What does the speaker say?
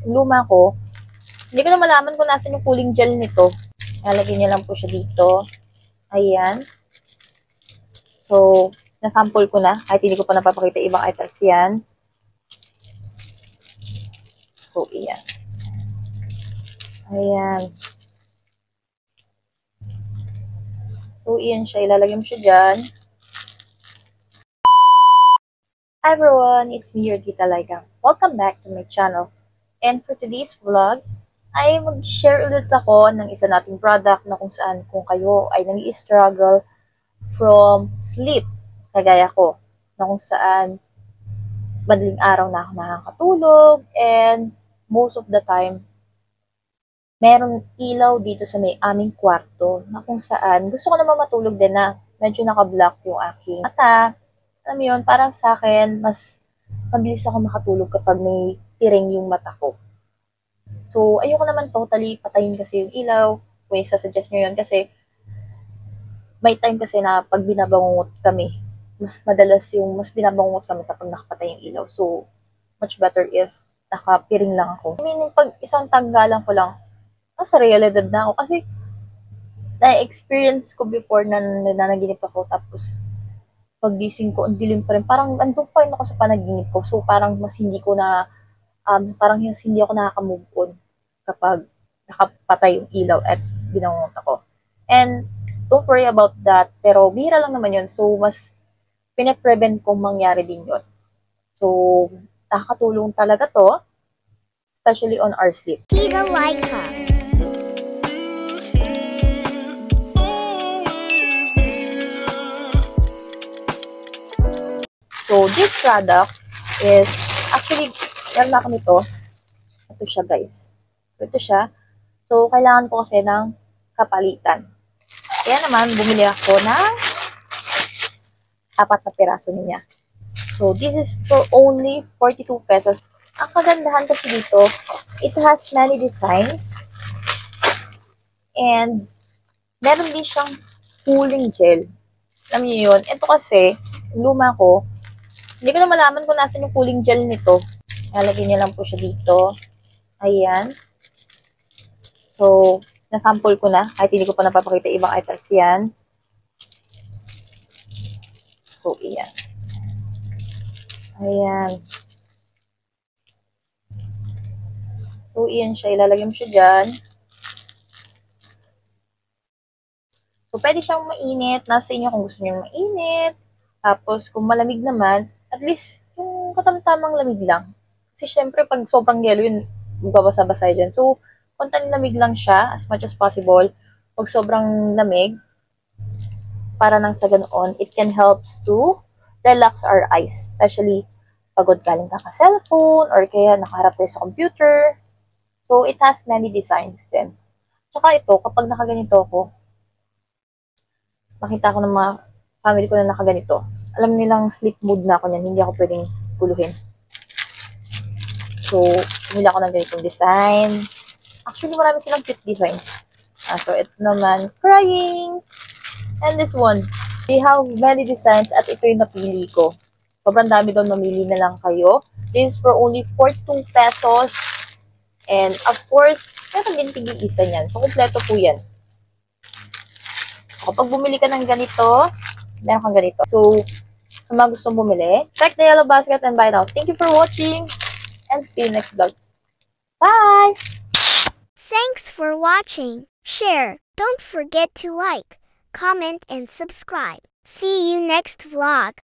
luma ko. Hindi ko na malaman kung nasan yung cooling gel nito. Lalagyan niya lang po siya dito. Ayan. So, nasample ko na. Kahit hindi ko pa napapakita ibang items yan. So, ayan. Ayan. So, iyan siya. Ilalagay mo siya dyan. Hi everyone! It's me, your Tita Laigang. Welcome back to my channel. And for today's vlog, ay mag-share ulit ako ng isa nating product na kung saan kung kayo ay nag-i-struggle from sleep, kagaya ko, na kung saan madaling araw na ako nakakatulog and most of the time, merong ilaw dito sa may aming kwarto na kung saan gusto ko naman matulog din na medyo naka-block yung aking mata. Alam mo yun, parang sa akin, mas mabilis ako makatulog kapag may tiring yung mata ko. So, ayoko naman totally patayin kasi yung ilaw. Kung isa-suggest nyo yun kasi may time kasi na pag binabangungot kami, mas madalas yung mas binabangungot kami kapag nakapatay yung ilaw. So, much better if nakapiring lang ako. I mean, pag isang tanggalan ko lang, nasa realidad na ako. Kasi, na-experience ko before na nanaginip ako tapos paggising ko, ang dilim pa rin. Parang andun pa rin ako sa panaginip ko. So, parang mas hindi ko na, parang hindi ako nakaka-move on kapag nakapatay yung ilaw at binangungot ako. And, don't worry about that. Pero, bihira lang naman yun. So, mas pinaprevent kong mangyari din yun. So, nakakatulong talaga to, especially on our sleep. Tita Laika. So, this product is, actually, meron na ako nito. Ito siya, guys. So, ito siya. So, kailangan ko kasi ng kapalitan. Kaya naman, bumili ako ng 4 na piraso niya. So, this is for only 42 pesos. Ang kagandahan kasi dito, it has many designs. And, meron din siyang cooling gel. Alam niyo yun? Ito kasi, luma ko, hindi ko na malaman kung nasan yung cooling gel nito. Lalagyan niya lang po siya dito. Ayan. So, nasample ko na. Kahit hindi ko pa napapakita ibang items yan. So, ayan. Ayan. So, ayan siya. Ilalagay mo siya dyan. So, pwede siyang mainit. Nasa inyo kung gusto niyo mainit. Tapos, kung malamig naman, at least, yung katamtamang lamig lang. Kasi, syempre, pag sobrang yelo yun, magbabasa-basa dyan. So, konting lamig lang siya, as much as possible. Pag sobrang lamig, para nang sa ganoon, it can help to relax our eyes. Especially, pagod galing ka cellphone, or kaya nakaharap kayo sa computer. So, it has many designs din. Tsaka ito, kapag nakaganito ako, makita ko ng mga family ko na nakaganito. Alam nilang sleep mode na ako niyan. Hindi ako pwedeng guluhin. So, humila ako ng ganitong design. Actually, marami silang cute designs. So, ito naman, crying. And this one, they have many designs at ito yung napili ko. Sobrang dami doon, mamili na lang kayo. This is for only 42 pesos. And, of course, meron din tig-isa niyan. So, kompleto po yan. Kapag bumili ka ng ganito, meron kang ganito. So, sa mga gustong bumili, check the yellow basket and buy now. Thank you for watching and see you next vlog. Bye! Thanks for watching. Share. Don't forget to like, comment, and subscribe. See you next vlog.